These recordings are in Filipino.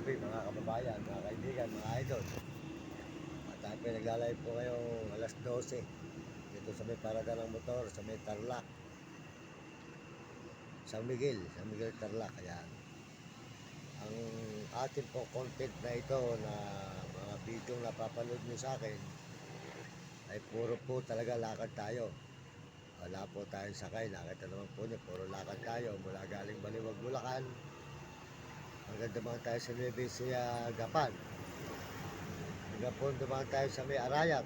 gabi mga kababayan, mga kaibigan, mga idol. At tayo po nagla-live po ngayong alas 12 dito sa may parada ng motor, sa may Tarlac, San Miguel Tarlac. Ayan. Ang ating po content na ito na mga video na napapanood nyo sa akin ay puro po talaga lakad tayo. Wala po tayong sakay, nakita naman po nyo, puro lakad tayo mula galing Baliwag, Bulacan hanggang dumaan tayo sa Nueva Ecija, Gapan. Hanggang po dumaan tayo sa may Arayat.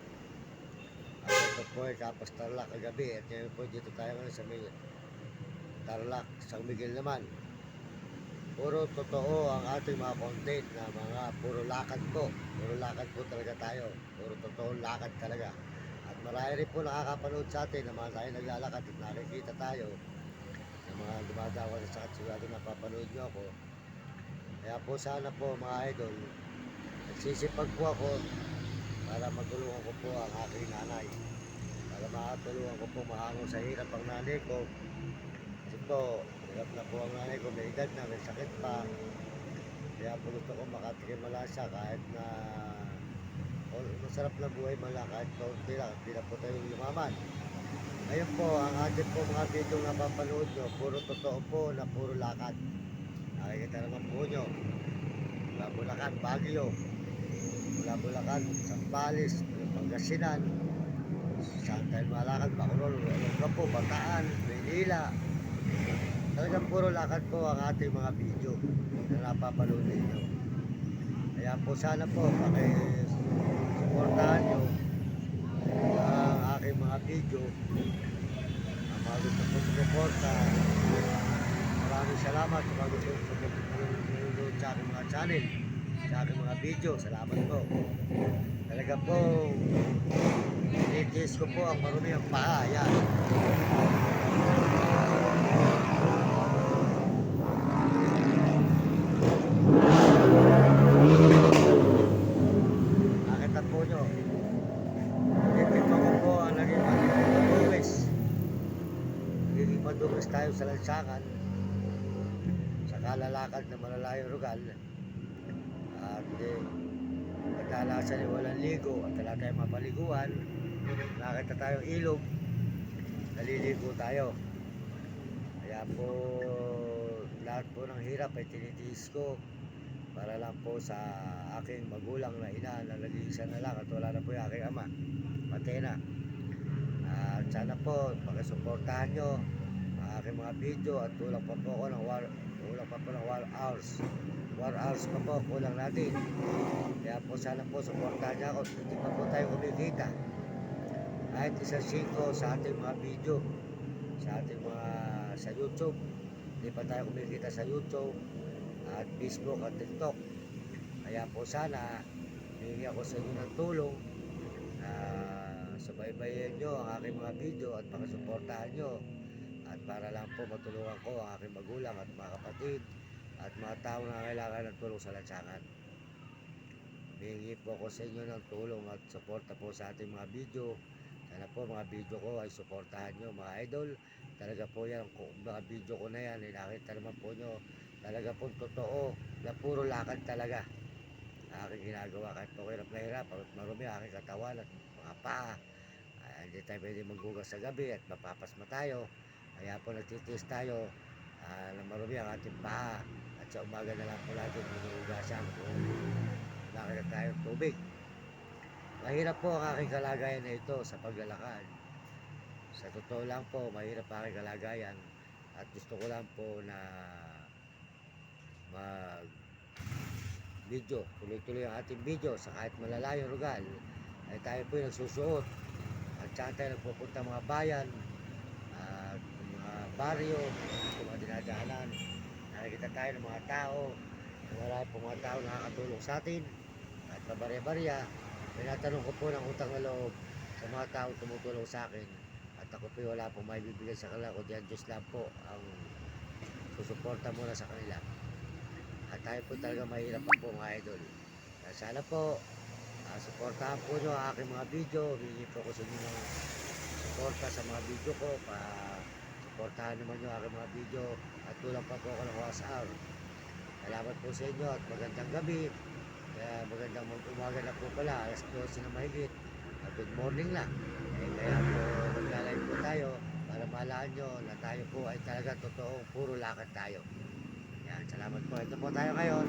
At ito po ay Kapas Tarlac kagabi. At ngayon po dito tayo ngayon sa may Tarlac, San Miguel naman. Puro totoo ang ating mga content na mga puro lakad po. Puro lakad po talaga tayo. Puro totoo lakad talaga. At marami rin po nakakapanood sa atin na mga tayo naglalakad at nakikita tayo na mga dumadawa sa sakat. Sigurado napapanood nyo ako. Kaya po sana po mga idol, nagsisipag po ako para matulungan ko po ang aking nanay. Para makatulungan ko po mahangon sa hirap ang nanay ko. Kasi po, hirap na po ang nanay ko, may edad na, may sakit pa. Kaya po gusto ko makatikim malasa kahit na masarap na buhay mala kahit kaunti lang, hindi na po tayo yumaman. Ngayon po, ang ating po mga video na papanood nyo, puro totoo po na puro lakad. Nakikita naman po nyo, mula Bulacan, Baguio, mula Bulacan, Sambales, Pangasinan, saan tayo malakad, Bacolod, Olongapo, Bataan, Maynila. Talagang puro lakad po ang ating mga video na napapanood ninyo. Kaya po sana po pakisuportahan nyo ang aking mga video. Ang mga gusto po suporta, maraming salamat sa mga gusto sumunod sa aking mga channel, sa aking mga video. Salamat po. Talaga po tinitis ko po ang marumi ang paa. Yan. Nakita po nyo, ipito ko po ang naging madungis tayo sa lansangan sa kalalakad na malalayong rugal. At kadalasan ay walang ligo at wala tayong mapaliguan. Nakita tayong ilog, naliligo tayo. Kaya po lahat po ng hirap ay tinitiis ko para lang po sa aking magulang na ina na nag-iisa na lang at wala na po yung aking ama, patay na. At sana po pakisuportahan nyo ang aking mga video at kulang pa po ako ng 1 hours. 1 hours pa po kulang natin. Kaya po sana po suportahan nyo ako. Hindi pa po tayo kumikita kahit 1.5 sa ating mga video, sa ating mga sa YouTube. Hindi pa tayo kumikita sa YouTube at Facebook at TikTok. Kaya po sana hihingi ako sa inyo ng tulong na subaybayan nyo ang aking mga video at pakisuportahan nyo, at para lang po matulungan ko ang aking magulang at mga kapatid at mga tao na kailangan ng tulong sa lansangan. Hihingi po ako sa inyo ng tulong at suporta po sa ating mga video. Sana po mga video ko ay suportahan nyo mga idol. Talaga po yan, mga video ko na yan, nakita naman po nyo, talaga po totoo na puro lakad talaga aking ginagawa. Kahit po hirap na hirap at marumi aking katawan at mga paa, hindi tayo pwede maghugas sa gabi at mapapasma tayo. Kaya po nagtitiis tayo na marumi ang ating paa, at sa umaga na lang po natin hinuhugasan kung nakita tayong tubig. Mahirap po ang aking kalagayan na ito sa paglalakad. Sa totoo lang po, mahirap ang aking kalagayan at gusto ko lang po na mag video, tuloy-tuloy ang ating video sa kahit malalayong lugar ay tayo po yung nagsusuot at saan tayo nagpupunta mga bayan at mga baryo, mga dinadaanan. Nakikita tayo ng mga tao, marami po mga tao nakakatulong sa atin at pabarya-barya. Pinatanong ko po ng utang na loob sa mga tao tumutulong sa akin, at ako po wala pong may bibigay sa kanila, kundi ang Diyos lang po ang susuporta muna sa kanila. At tayo po talaga mahirap pa po mga idol. Sana po suportahan po nyo ang aking mga video. Humingi po ko sa inyo ng suporta sa mga video ko. Suportahan naman nyo ang aking mga video at kulang pa po ako ng 1 hour. Salamat po sa inyo at magandang gabi. Kaya magandang umaga na po pala, alas 12 na mahigit. Good morning na. Kaya po magla-live po tayo para malahan nyo na tayo po ay talaga totoong puro lakad tayo. Yan, salamat po. Ito po tayo ngayon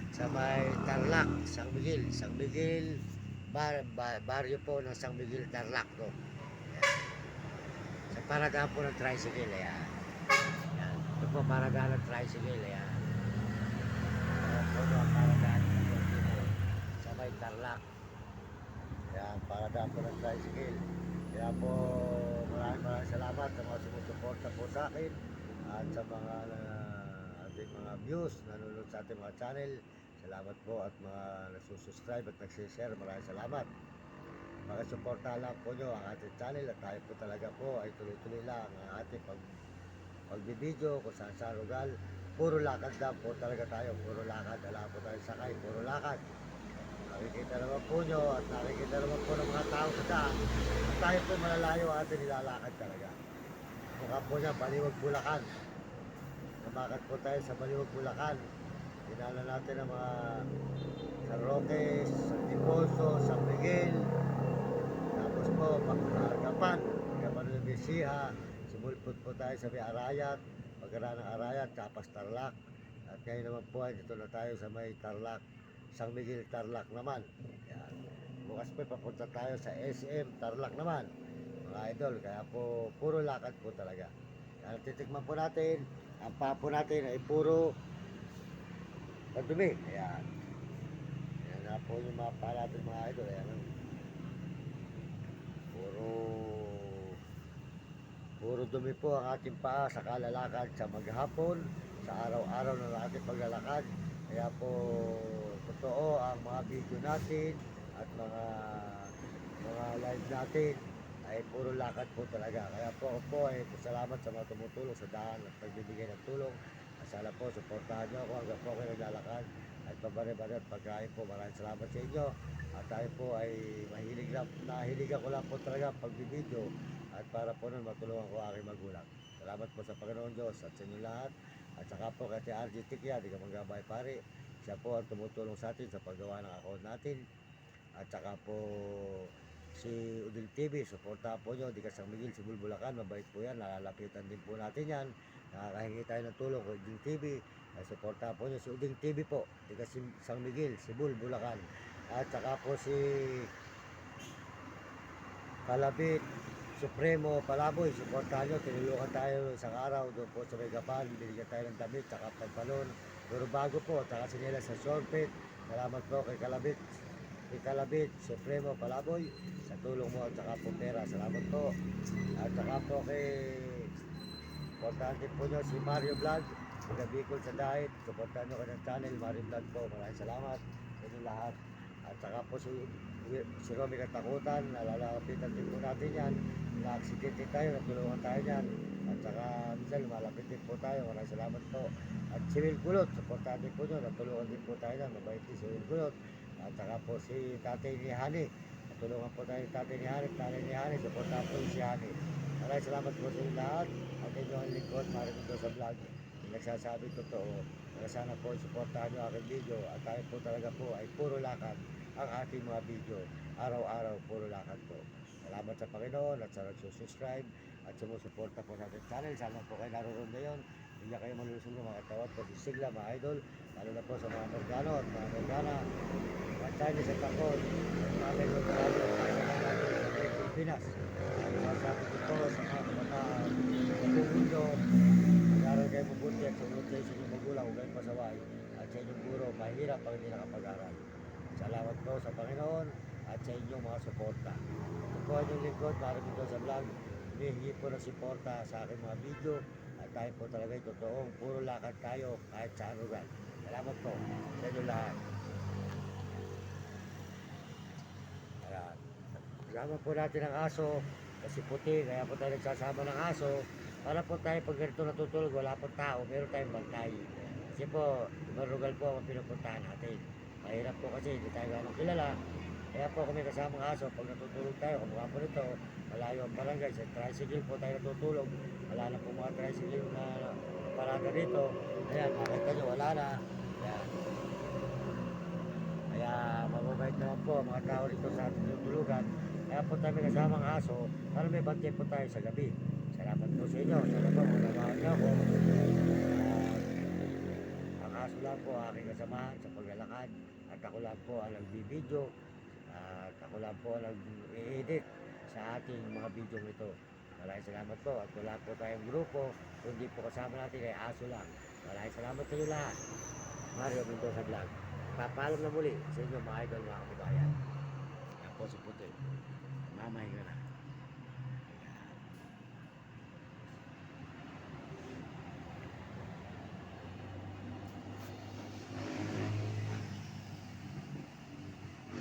sa may Tarlac, San Miguel. San Miguel, baryo po ng San Miguel, Tarlac po. Yan. Sa paradaan po ng tricycle. Ayan. Yan. Ito po paradaan ng tricycle. Ayan. Ayan po ang paradaan ng tricycle sa may Tarlac. Yan, paradaan po ng tricycle. Kaya po maraming salamat sa mga sumusuporta po sa akin at sa mga ating mga views nanonood sa ating mga channel. Salamat po at mga nagsusubscribe at nagsishare. Maraming salamat. Makasuporta lang po nyo ang ating channel at tayo po talaga po ay tuloy-tuloy lang ang ating pagbibideo kung saan sa lugar. Puro lakad lang po talaga tayo. Puro lakad. Alam po tayo sakay. Puro lakad. Nakikita naman po nyo at nakikita naman po ng mga tao sa daan at tayo po malalayo ang ating nilalakad talaga. Mukha po niya, Baliwag, Bulacan. Namakat po tayo sa Baliwag, Bulacan. Dinala natin ang mga San Roque, San Diposo, San Miguel. Tapos po, Gapan ng Bisiha. Sumulpot po tayo sa may Arayat. Pagkaraan ng Arayat, Capas, Tarlac. At ngayon naman po ay dito na tayo sa may Tarlac. San Miguel, Tarlac naman. Yan. Bukas po papunta tayo sa SM Tarlac naman, mga idol. Kaya po puro lakad po talaga. Kaya titikman po natin, ang papo natin ay puro madumi. Ayan. Ayan na po yung mga pa natin, mga idol. Ayan. Puro dumi po ang ating paa sa kalalakad sa maghapon, sa araw-araw ng ating paglalakad. Kaya po totoo ang mga video natin at mga live natin ay puro lakad po talaga. Kaya po ako po ay salamat sa mga tumutulong sa daan at nagbibigay ng tulong. Sana po suportahan nyo ako hanggang po kayo naglalakad at pabari-bari at pagkain po. Maraming salamat sa inyo at tayo po ay nahiligan ko lang po talaga pagbibideo at para po nun matulungan ko aking magulang. Salamat po sa Panginoon Diyos at sa inyo lahat. At saka po kay RJ Tikya, di ka magabay pare. Siya po ang tumutulong sa atin sa paggawa ng account natin. At saka po si Uding TV, suporta po nyo. Di ka San Miguel, Cebu, Bulacan, mabait po yan. Nalalapitan din po natin yan. Nakakahingi tayo ng tulong kay Uding TV. Ay suporta po nyo si Uding TV po. Di ka San Miguel, Cebu, Bulacan. At saka po si Kalabit Supremo Palaboy, suportahan nyo, tinulungan tayo isang araw doon po sa Megapan, binigyan tayo ng damit, saka pantalon, puro bago po, saka sinila sa shortpit. Salamat po kay Kalabit Supremo Palaboy, sa tulong mo at saka po pera, salamat po. At saka po kay, suportahan din po nyo si Mario Vlog, taga Bicol sa Diet, suportahan nyo kanyang channel, Mario Vlog po, maraming salamat sa inyo lahat. At saka po si Romy Katakutan, nalalapitan din po natin yan. Na-accidente tayo, natulungan tayo yan. At saka minsan lumalapit din po tayo, maraming salamat po. At si Will Kulot, supportahan din po nyo, natulungan din po tayo yan, mabait din si Will Kulot. At saka po si Tatay ni Hani, natulungan po tayo Tatay ni Hani, supportahan po si Hani. Maraming salamat po sa inyo lahat. At inyo ang lingkod, maraming doon sa vlog. Nagsasabi totoo, kaya sana po supportahan nyo aking video. At tayo po talaga po ay puro lakad ang ating mga video. Araw-araw puro lakad po. Salamat sa Panginoon at sa nagsusubscribe at sumusuporta po sa ating channel. Sana po kayo naroon ngayon. Hindi na kayo malulusog ng mga tawad po sigla, mga idol. Lalo na po sa mga Amerikano at mga Amerikana, mga Chinese at Takot, mga Amerikano sa Pilipinas. Ang masabi ko po sa mga kabataan sa buong mundo, mag-aral kayo mabuti at sumunod kayo sa inyong magulang, huwag kayong pasaway. At sa inyong guro, mahirap pag hindi nakapag-aral. Salamat po sa Panginoon at sa inyong mga suporta. Ito po ang inyong lingkod, maraming doon sa vlog. Hinihingi po ng suporta sa aking mga video at tayo po talaga yung totoong puro lakad tayo kahit saan lugar. Salamat po sa inyo lahat. Ayan. Kasama po natin ang aso kasi puti, kaya po tayo nagsasama ng aso para po tayo pag ganito natutulog, wala po tao, meron tayong bantay. Kasi po, marugal po ang pinupuntahan natin. Mahirap po kasi hindi tayo ganong kilala. Kaya po kami kasama ng aso, pag natutulog tayo, kamukha po nito, malayo ang barangay, sa tricycle po tayo natutulog. Wala na po mga tricycle na parada dito. Ayan, makita nyo, wala na. Kaya mababait naman po ang mga tao rito sa ating tutulugan. Kaya po tayo may kasamang aso para may bantay po tayo sa gabi. Salamat po sa inyo. Sana po unawaan niyo ako. Ang aso lang po aking kasamahan sa paglalakad. At ako lang po ang nagbibideo. At ako lang po ang nag-edit sa ating mga video nito. Maraming salamat po at wala po tayong grupo. Kundi po kasama natin ay aso lang. Maraming salamat sa inyo lahat. Mario Mendoza Vlog. Papaalam na muli sa inyo mga idol, mga kababayan. Yan po si Puti.